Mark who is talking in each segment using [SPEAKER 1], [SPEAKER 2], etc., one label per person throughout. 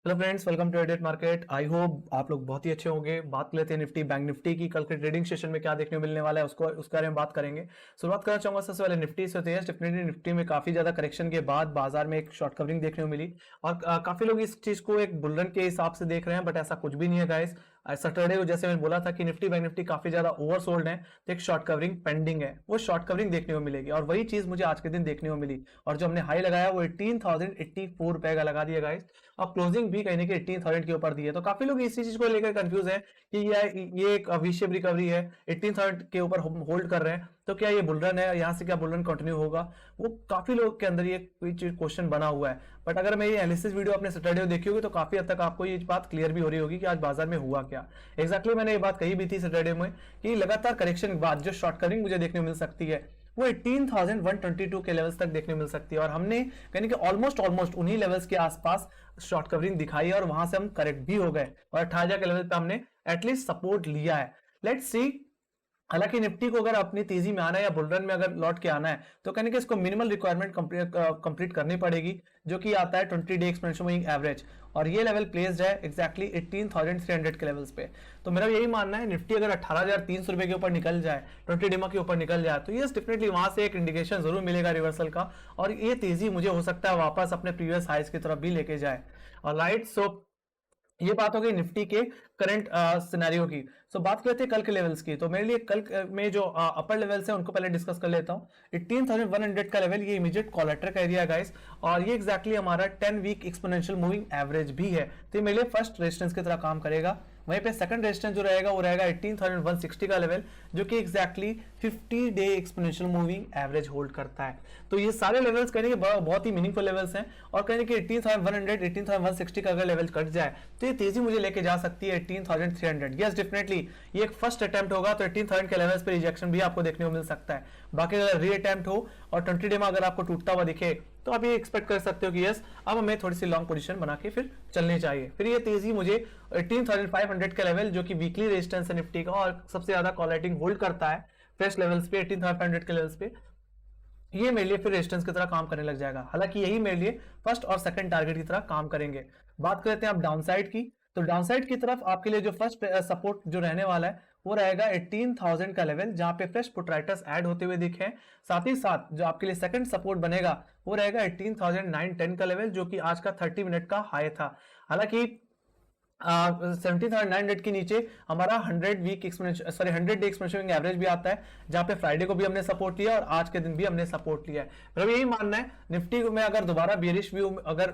[SPEAKER 1] Hello friends, welcome to एडेट market. I hope आप लोग बहुत ही अच्छे होंगे। बात कर लेते हैं निफ्टी बैंक निफ्टी की। कल के ट्रेडिंग सेशन में क्या देखने को मिलने वाला है उसके बारे में बात करेंगे। शुरुआत करना चाहूंगा सबसे पहले निफ्टी से। डेफिनेटली निफ्टी में काफी ज्यादा करेक्शन के बाद बाजार में एक शॉर्ट कवरिंग देखने को मिली और काफी लोग इस चीज को एक बुलरन के हिसाब से देख रहे हैं, बट ऐसा कुछ भी नहीं है गाइस। सैटरडे को जैसे मैंने बोला था कि निफ्टी बैंक निफ्टी काफी ज्यादा ओवरसोल्ड है, तो एक शॉर्ट कवरिंग पेंडिंग है, वो शॉर्ट कवरिंग देखने को मिलेगी और वही चीज मुझे आज के दिन देखने को मिली। और जो हमने हाई लगाया वो 18,084 रुपए का लगा दिया गाइस, और क्लोजिंग भी कहीं ना कहीं 18,000 के ऊपर दी है। तो काफी लोग इसी चीज को लेकर कंफ्यूज है कि ये एक वी शेप रिकवरी है, 18,000 के ऊपर होल्ड कर रहे हैं, तो क्या ये बुलरन है, यहाँ से क्या बुलरन कंटिन्यू होगा। वो काफी लोग के अंदर ये क्वेश्चन बना हुआ है। बट अगर मैं ये एनालिसिस वीडियो अपने सैटरडे को देखी होगी तो काफी हद तक आपको ये बात क्लियर भी हो रही होगी कि आज बाजार में हुआ क्या। एग्जैक्टली मैंने ये बात कही भी थी सैटरडे में कि लगातार करेक्शन के बाद जो शॉर्ट कवरिंग मुझे देखने को मिल सकती है वो 18,122 के लेवल्स तक देखने को मिल सकती है। और हमने यानी कि ऑलमोस्ट उन्हीं लेवल्स के आसपास शॉर्ट कवरिंग दिखाई है और वहां से हम करेक्ट भी हो गए और 18,000 के लेवल पे हमने एटलीस्ट सपोर्ट लिया है। Let's see. हालांकि निफ्टी को अगर अपनी तेजी में आना है या बुलरन में अगर लौट के आना है तो कहने कि इसको मिनिमल रिक्वायरमेंट कंप्लीट करनी पड़ेगी, जो कि आता है 20 डे एक्सपोनेंशियल मूविंग एवरेज, और ये लेवल प्लेस्ड है एग्जैक्टली 18,300 के लेवल्स पे। तो मेरा यही मानना है निफ्टी अगर 18,300 रुपए के ऊपर निकल जाए, 20 डेमा के ऊपर निकल जाए, तो ये डेफिनेटली वहां से एक इंडिकेशन जरूर मिलेगा रिवर्सल का, और ये तेजी मुझे हो सकता है वापस अपने प्रीवियस हाइस की तरफ भी लेके जाए। और राइट, सो ये बात हो गई निफ्टी के करंट सिनेरियो की। सो बात करते हैं कल के लेवल्स की। तो मेरे लिए कल में जो अपर लेवल्स है उनको पहले डिस्कस कर लेता हूँ। 18,100 का लेवल ये इमीडिएट कॉलेटर का एरिया गाइस, और ये एग्जैक्टली हमारा 10 वीक एक्सपोनेंशियल मूविंग एवरेज भी है। तो ये मेरे लिए फर्स्ट रेजिस्टेंस की तरह काम करेगा। वहीं पे सेकंड रेजिस्टेंस जो रहेगा वो रहेगा 18,160 का लेवल, जो कि exactly 50 day exponential moving average hold करता है। तो ये सारे लेवल्स कहने के बहुत ही मीनिंगफुल लेवल्स हैं, और कहने कि 18,100 18,160 का अगर लेवल कट जाए तो ये तेजी मुझे लेके जा सकती है 18,300। यस डेफिनेटली ये एक फर्स्ट अटेम्प्ट होगा, तो 18,000 के लेवल्स पे रिजेक्शन भी आपको देखने को मिल सकता है। बाकी अगर री अटेम्प्ट हो और 20 डे में अगर आपको टूटता हुआ दिखे तो आप ये एक्सपेक्ट कर सकते हो कि यस अब हमें थोड़ी सी लॉन्ग पोजीशन बना के फिर चलनी चाहिए। फिर ये तेजी मुझे 18,500 का लेवल, जो कि वीकली रेजिस्टेंस है निफ्टी का और सबसे ज्यादा कॉलेटिंग होल्ड करता है फ्रेश लेवल्स पे, 18,500 के लेवल्स पे, ये मेरे लिए फिर रेजिस्टेंस की तरह काम करने लग जाएगा। हालांकि यही मेरे लिए फर्स्ट और सेकंड टारगेट की तरह काम करेंगे। बात करते हैं आप डाउनसाइड की। तो डाउनसाइड की तरफ आपके लिए जो फर्स्ट सपोर्ट जो रहने वाला है वो रहेगा 18,000 का लेवल, जहां पे फ्रेश पुट राइटर्स ऐड होते हुए दिखे हैं। साथ ही साथ जो आपके लिए सेकंड सपोर्ट बनेगा वो रहेगा 18,910 का लेवल, जो कि आज का 30 मिनट का हाई था। हालांकि 17,900 के नीचे हमारा 100 डे एक्सपोनेंशियल एवरेज भी आता है, जहां पे फ्राइडे को भी हमने सपोर्ट लिया और आज के दिन भी हमने सपोर्ट लिया है। मेरा यही मानना है निफ्टी में अगर दोबारा बेरिश व्यू अगर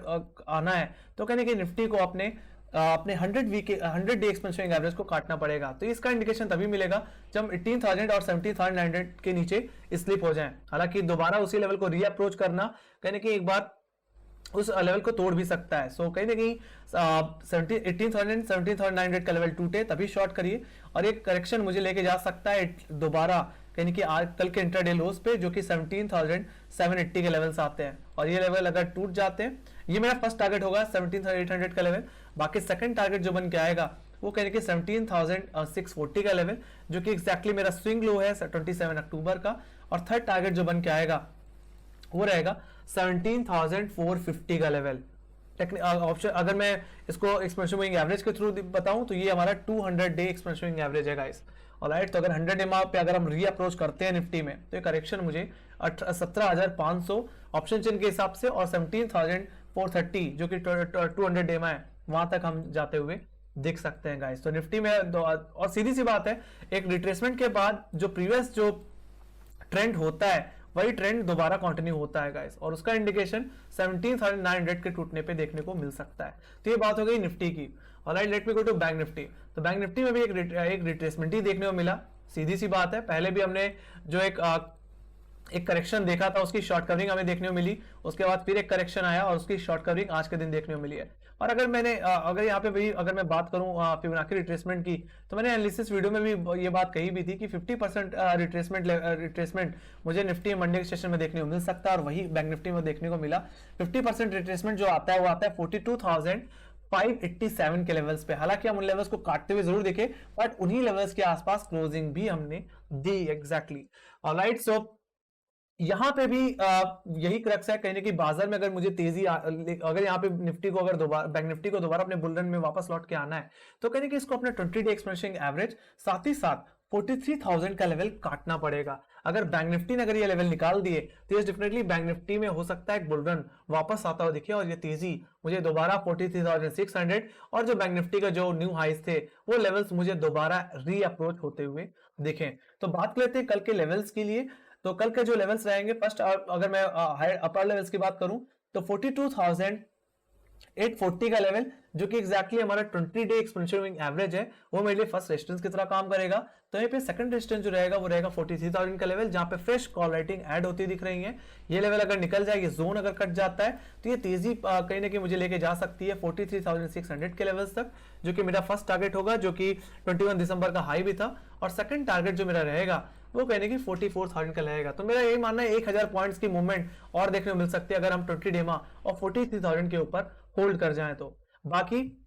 [SPEAKER 1] आना है तो कहने कि निफ्टी को अपने 100 डे एक्सपेंशन एवरेज को काटना पड़ेगा। तो इसका इंडिकेशन तभी मिलेगा जब 18,000 और 17,900 के नीचे स्लिप हो जाएं। हालांकि दोबारा उसी लेवल को रीअप्रोच करना कहने कि एक बार उस लेवल को तोड़ भी सकता है। सो कहीं ना कहीं 18,000 17,900 का लेवल टूटे तभी शॉर्ट करिए, और एक करेक्शन मुझे लेके जा सकता है दोबारा यानी कि आज कल के इंट्राडे लोज पे, जो कि 17,780 के लेवल्स आते हैं, और ये लेवल अगर टूट जाते हैं, ये मेरा फर्स्ट टारगेट होगा 17,800 का लेवल। बाकी सेकंड टारगेट जो बन के आएगा वो कहने कि 17,640 का लेवल, जो कि एग्जैक्टली मेरा स्विंग लो है 27 अक्टूबर का। और थर्ड टारगेट जो बन के आएगा वो रहेगा 17,450 का लेवल। ऑप्शन अगर मैं इसको एक्सपेंशन मूविंग एवरेज के थ्रू बताऊं तो ये हमारा 200 डे एक्सपेंशन मूविंग एवरेज है गाइस। ऑलराइट, तो अगर 100 डे पे अगर हम री अप्रोच करते हैं निफ्टी में तो ये करेक्शन मुझे 17,500 ऑप्शन चेन के हिसाब से और 17,430 जो कि 200 डे है वहां तक हम जाते हुए देख सकते हैं गाइस। तो निफ्टी में और सीधी सी बात है, एक रिट्रेसमेंट के बाद जो प्रीवियस जो ट्रेंड होता है वही ट्रेंड दोबारा कंटिन्यू होता है गाइस, और उसका इंडिकेशन 17,900 के टूटने पे देखने को मिल सकता है। तो ये बात हो गई निफ्टी की। Alright, let me go to Bank Nifty. तो बैंक निफ्टी में भी एक रिट्रेसमेंट ही देखने को मिला। सीधी सी बात है, पहले भी हमने जो एक करेक्शन देखा था उसकी शॉर्ट कवरिंग हमें देखने को मिली, उसके बाद फिर एक करेक्शन आया और उसकी शॉर्ट कवरिंग आज के दिन देखने को मिली है। और अगर यहाँ पे भी अगर मैं बात करूं फिबोनाची रिट्रेसमेंट की, तो मैंने एनालिसिस वीडियो में भी ये बात कही भी थी कि 50% रिट्रेसमेंट मुझे निफ्टी मंडे के सेशन में देखने को मिल सकता है, और वही बैंक निफ्टी में देखने को मिला। 50% रिट्रेसमेंट जो आता है वो आता है 42,587 के लेवल्स पे। हालांकि हम उन लेवल्स को काटते हुए जरूर देखे, बट उन्हीं लेवल्स के आसपास क्लोजिंग भी हमने दी एग्जैक्टली। ऑलराइट, सो यहाँ पे भी यही क्रक्स है कहीं ना कहीं बाजार में अगर मुझे तेजी अगर यहाँ पे निफ्टी को अगर दोबारा बैंक निफ्टी को दोबारा अपने बुल रन में वापस लौट के आना है तो कहीं ना कहीं इसको अपने 20 डे एक्सपोनेंशियल एवरेज साथ ही साथ 43,000 का लेवल काटना पड़ेगा। अगर बैंक निफ्टी ने अगर ये लेवल निकाल दिए तो ये डेफिनेटली बैंक निफ्टी में हो सकता है एक बुल रन वापस आता हुआ दिखे और ये तेजी मुझे दोबारा 43,600 और जो बैंक निफ्टी का जो न्यू हाइस थे वो लेवल्स मुझे दोबारा री अप्रोच होते हुए दिखें। तो बात कर लेते हैं कल के लेवल्स के लिए। तो कल के जो लेवल्स रहेंगे, फर्स्ट अगर मैं हायर अपर लेवल्स की बात करूं तो 42,840 का लेवल जो कि एग्जैक्टली हमारा 20 डे एक्सपोनेंशियल मूविंग एवरेज है वो मेरे लिए फर्स्ट रेजिस्टेंस की तरह काम करेगा। तो यहाँ पे सेकंड रेजिस्टेंस जो रहेगा वो रहेगा 43,000 का लेवल जहां पे फ्रेश कॉल राइटिंग ऐड होती दिख रही है। ये लेवल अगर निकल जाए, ये जोन अगर कट जाता है तो ये तेजी कहीं ना कहीं मुझे लेके जा सकती है 43,600 के लेवल्स तक, जो कि मेरा फर्स्ट टारगेट होगा, जो कि 21 दिसंबर का हाई भी था। और सेकंड टारगेट जो मेरा रहेगा वो कहने की 44,000 का रहेगा। तो मेरा यही मानना है 1000 पॉइंट्स की मूवमेंट और देखने को मिल सकती है अगर हम 20 डेमा और 43,000 के ऊपर होल्ड कर जाएं तो। बाकी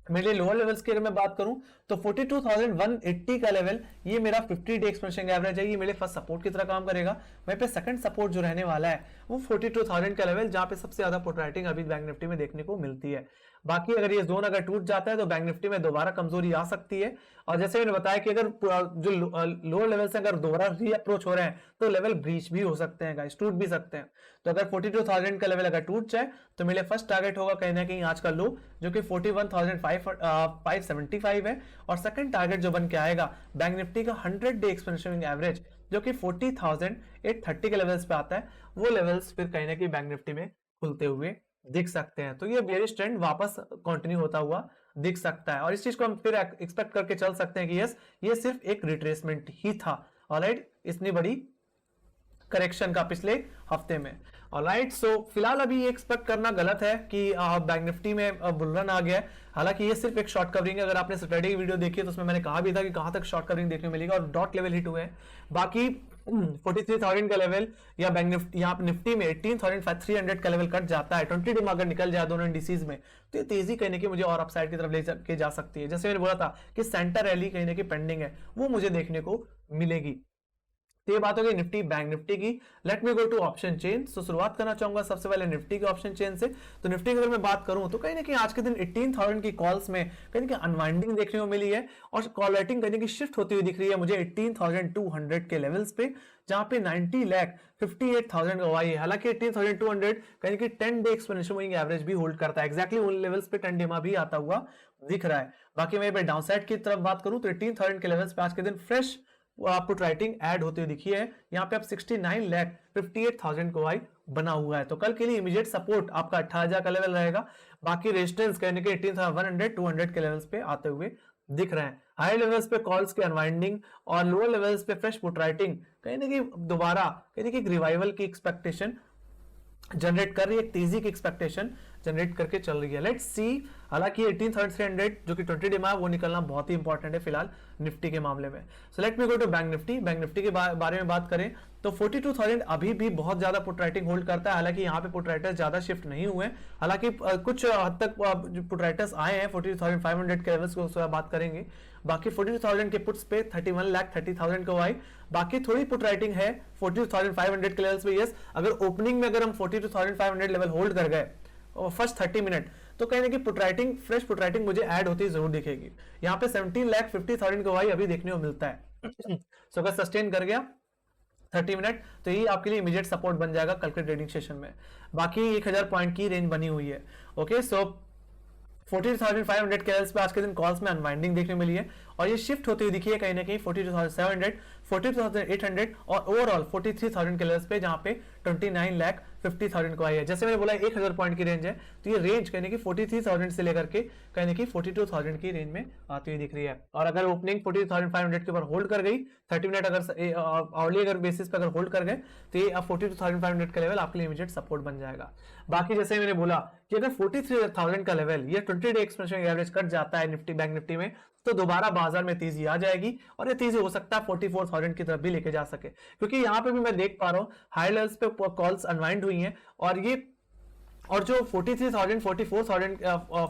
[SPEAKER 1] मेरे लिए लोअर लेवल्स की अगर मैं बात करूं तो 42,180 का लेवल ये मेरा 50 डे एक्सपोनेंशियल एवरेज है, ये मेरे फर्स्ट सपोर्ट की तरह काम करेगा। वहीं पे सेकंड सपोर्ट जो रहने वाला है वो 42,000 का लेवल जहां पे सबसे ज्यादा पुट राइटिंग अभी बैंक निफ्टी में देखने को मिलती है। बाकी अगर ये जोन अगर टूट जाता है तो बैंक निफ्टी में दोबारा कमजोरी आ सकती है। और जैसे मैंने बताया कि अगर जो लोअर लेवल से अगर दोबारा री अप्रोच हो रहे हैं तो लेवल ब्रीच भी हो सकते हैं गाइस, टूट भी सकते हैं। तो अगर 42,000 का लेवल अगर टूट जाए तो मेरे फर्स्ट टारगेट होगा कहीं ना कहीं आज का लो जो कि 41,575 है। और सेकंड टारगेट जो बन के आएगा बैंक निफ्टी का 100 डे एक्सपोनेंशियल एवरेज जो कि 40,830 के लेवल्स पे आता है, वो लेवल्स फिर कहीं ना कहीं बैंक निफ्टी में खुलते हुए दिख सकते हैं। तो ये बेरिश ट्रेंड वापस कंटिन्यू होता हुआ दिख सकता है और इस चीज को हम फिर एक्सपेक्ट करके चल सकते हैं कि यस ये सिर्फ एक रिट्रेसमेंट ही था। ऑलराइट, इतनी बड़ी करेक्शन का पिछले हफ्ते में। ऑलराइट, सो फिलहाल अभी ये एक्सपेक्ट करना गलत है कि बैंक निफ्टी में बुल रन आ गया है। हालांकि ये सिर्फ एक शॉर्ट कवरिंग है। अगर आपने सैटरडे की वीडियो देखी है तो उसमें मैंने कहा भी था कि कहां तक शॉर्ट कवरिंग देखने मिलेगा और डॉट लेवल हिट हुए हैं। बाकी 43,000 का लेवल या बैंक निफ्टी यहाँ निफ्टी में 18,300 का लेवल कट जाता है, 20 डे अगर निकल जाए दोनों इंडिसेस में तो ये तेजी कहीं ना कहीं मुझे और अपसाइड की तरफ ले के जा सकती है। जैसे मैंने बोला था कि सेंटर रैली कहीं ना कहीं पेंडिंग है, वो मुझे देखने को मिलेगी। तो ये बात हो गई निफ्टी बैंक निफ्टी की। Let me go to option chain. तो शुरुआत करना चाहूंगा सबसे पहले निफ्टी के ऑप्शन चेन से। तो निफ्टी की अगर मैं बात करूं तो कहीं ना कहीं आज के दिन 18,000 की कॉल्स में कहीं ना कहीं अनवाइंडिंग देखने को मिली है और कॉल राइटिंग कहीं ना कहीं शिफ्ट होती हुई दिख रही है मुझे 18,200 के लेवल्स पे, जहां पे 90,58,000 का हुआ है। हालांकि 18,200 कहीं कि 10 डे एक्सपोनेंशियल मूविंग एवरेज भी होल्ड करता है, एक्जैक्टली उन लेवल्स पे 10 डेमा भी आता हुआ दिख रहा है। बाकी मैं डाउनसाइड की तरफ बात करूं तो 18,000 के लेवल्स पे आज के दिन फ्रेश पुट राइटिंग ऐड होती हुई दिखी है। यहाँ पे आप 69,58,000 को वाई बना हुआ है। तो कल के लिए इमीडिएट सपोर्ट आपका 18,000 का लेवल रहेगा। बाकी रेजिस्टेंस कहने के 18,100 200 के लेवल्स पे आते हुए दिख रहे हैं। हाई लेवल्स पे कॉल्स की अनवाइंडिंग और लोअर लेवल्स पे फ्रेश पुट राइटिंग कहीं ना कहीं दोबारा कहीं ना कहीं रिवाइवल की एक्सपेक्टेशन जनरेट कर रही है, तेजी की एक्सपेक्टेशन जनरेट करके चल रही है। Let's see. हालांकि 18,300 जो कि 20 डे में है वो निकलना बहुत ही इंपॉर्टेंट है फिलहाल निफ्टी के मामले में। So let me go to Bank Nifty. Bank Nifty के बारे में बात करें तो 42,000 अभी भी बहुत ज्यादा पुट राइटिंग होल्ड करता है। हालांकि यहाँ पे पुट राइटर्स ज्यादा शिफ्ट नहीं हुए, हालांकि कुछ हद तक पुट राइटर्स आए हैं 42,500 के लेवल्स को बात करेंगे। बाकी 42,000 के पुट्स पे 31,30,000 को आई। बाकी थोड़ी पुट राइटिंग है 42,500 के लेवल्स पे। यस, अगर ओपनिंग में अगर हम 42,500 लेवल होल्ड कर गए फर्स्ट 30 मिनट तो कहीं ना कहीं put writing fresh put writing मुझे ऐड होती जरूर दिखेगी। यहाँ पे 17,50,000 का वाई अभी देखने को मिलता है। सो अगर सस्टेन कर गया 30 मिनट तो ये आपके लिए इमीडिएट सपोर्ट बन जाएगा कल के ट्रेडिंग सेशन में। बाकी 1000 पॉइंट की रेंज बनी हुई है। ओके, सो 42,500 के लेवल्स पे आज के दिन कॉल्स में अनवाइंडिंग देखने मिली है और ये शिफ्ट होती हुई दिखी है कहीं ना कहीं 42,700 42,800 और ओवरऑल 43,000 के लेवल्स पे, जहां पे 29,50,000 को आई है। जैसे मैंने बोला 1000 पॉइंट की रेंज है तो ये रेंज कहीं ना कहीं 43,000 से लेकर के कहीं ना कहीं 42,000 की रेंज में आती हुई दिख रही है। और अगर ओपनिंग 42,500 के ऊपर होल्ड कर गई 30 मिनट अगर आवरली अगर बेसिस पे अगर होल्ड कर गए तो ये 42,500 का लेवल आपके लिए इमीडिएट सपोर्ट बन जाएगा। बाकी जैसे मैंने बोला कि अगर 43,000 का लेवल ये 20 डे एक्सपोनेंशियल एवरेज कट जाता है निफ्टी बैंक निफ्टी में तो दोबारा बाजार में तेजी आ जाएगी और ये तेजी हो सकता है 44,000 की तरफ भी लेके जा सके, क्योंकि यहाँ पे भी मैं देख पा रहा हूँ हाई लेवल्स पे कॉल्स अनवाइंड हुई हैं और ये और जो 43,000, 44,000,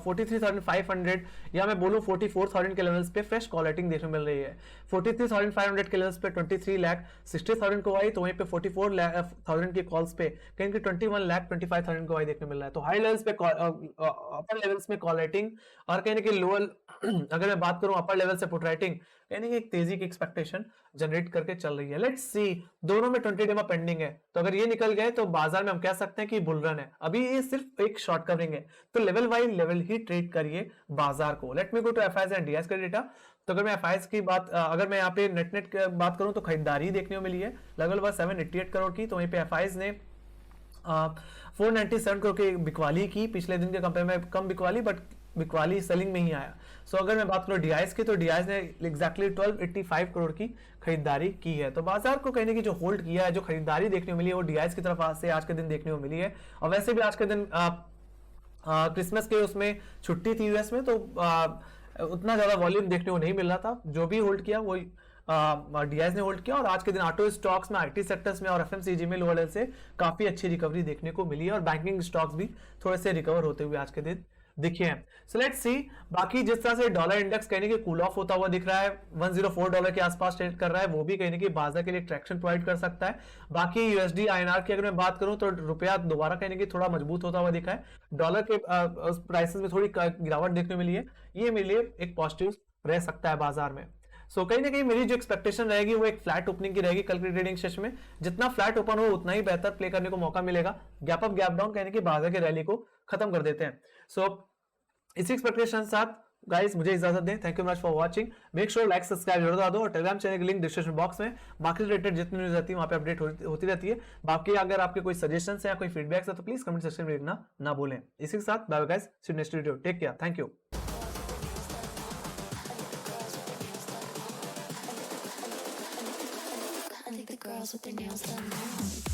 [SPEAKER 1] 43,500 या मैं बोलूं 44,000 के लेवल्स पे फ्रेश कॉल रेटिंग देखने मिल रही है। 43,500 के लेवल्स पे 23 लाख 60,000 को आई, तो वहीं पे 44,000 की कॉल्स पे कहीं कि 21,25,000 को आई देखने मिल रहा है। तो हाई लेवल्स पे अपर लेवल्स में कॉल रेटिंग और कहीं ना कहीं लोअर अगर मैं बात करूं अपर लेवल से पुट राइटिंग यानी कि एक तेजी की एक्सपेक्टेशन जनरेट करके चल रही है। लेट्स सी, दोनों में 20 डे में पेंडिंग है, तो अगर ये निकल गए तो बाजार में हम कह सकते हैं कि बुल रन है। अभी ये सिर्फ एक शॉर्ट कवरिंग है, तो लेवल बाय लेवल ही ट्रेड करिए बाजार को। Let me go to FIs and DIs का डेटा। तो अगर मैं एफआईएस की बात अगर मैं यहाँ पे नेट की बात करूं तो खरीदारी देखने को मिली है लगभग 788 करोड़ की। तो वहीं पे एफआईएस ने 497 करोड़ की बिकवाली की, पिछले दिन के कंपेयर में कम बिकवाली, बट बिकवाली सेलिंग में ही आया। सो अगर मैं बात करूं डीआईएस की, तो डीआईएस ने एग्जैक्टली 1285 करोड़ की खरीदारी की है। तो बाजार को कहने की जो होल्ड किया है, जो खरीदारी देखने को मिली है, वो डीआईएस की तरफ से आज के दिन देखने को मिली है। और वैसे भी आज के दिन क्रिसमस के उसमें छुट्टी थी यूएस में, तो उतना ज्यादा वॉल्यूम देखने को नहीं मिल रहा था। जो भी होल्ड किया वो डीआईएस ने होल्ड किया। और आज के दिन ऑटो स्टॉक्स में, आईटी सेक्टर्स में और एफएमसीजी में लोअर लेवल से काफी अच्छी रिकवरी देखने को मिली है। और बैंकिंग स्टॉक्स भी थोड़े से रिकवर होते हुए आज के दिन दिखे हैं। सो लेट्स सी, बाकी जिस तरह से डॉलर इंडेक्स कहने की कूल ऑफ होता हुआ दिख रहा है, 104 डॉलर के आसपास ट्रेड कर रहा है, वो भी कहने की बाजार के लिए ट्रैक्शन प्रोवाइड कर सकता है। बाकी यूएसडी आईएनआर की अगर मैं बात करूं तो रुपया दोबारा कहने की थोड़ा मजबूत होता हुआ दिखा है। डॉलर के प्राइसेस में थोड़ी गिरावट देखने मिली है, ये मेरे लिए एक पॉजिटिव रह सकता है बाजार में। सो कहीं ना कहीं मेरी जो एक्सपेक्टेशन रहेगी वो एक फ्लैट ओपनिंग की रहेगी कल की ट्रेडिंग सेशन में। जितना फ्लैट ओपन हो उतना ही बेहतर प्ले करने को मौका मिलेगा। गैप अप गैप डाउन कहने की बाजार की रैली को खत्म कर देते हैं। सो इसी एक्सपेक्टेशन के साथ गाइस मुझे इजाजत दें। Thank you much for watching. Make sure like subscribe जरूर दबा दो और टेलीग्राम चैनल की लिंक डिस्क्रिप्शन बॉक्स में मार्केट रिलेटेड जितनी न्यूज रहती है वहां पे अपडेट होती रहती है। बाकी अगर आपके कोई सजेशन है या कोई फीडबैक है तो प्लीज कमेंट सेक्शन में लिखना ना भूलें। इसी के साथ bye guys, see you next video, take care, thank you.
[SPEAKER 2] I think the girls with their nails done now.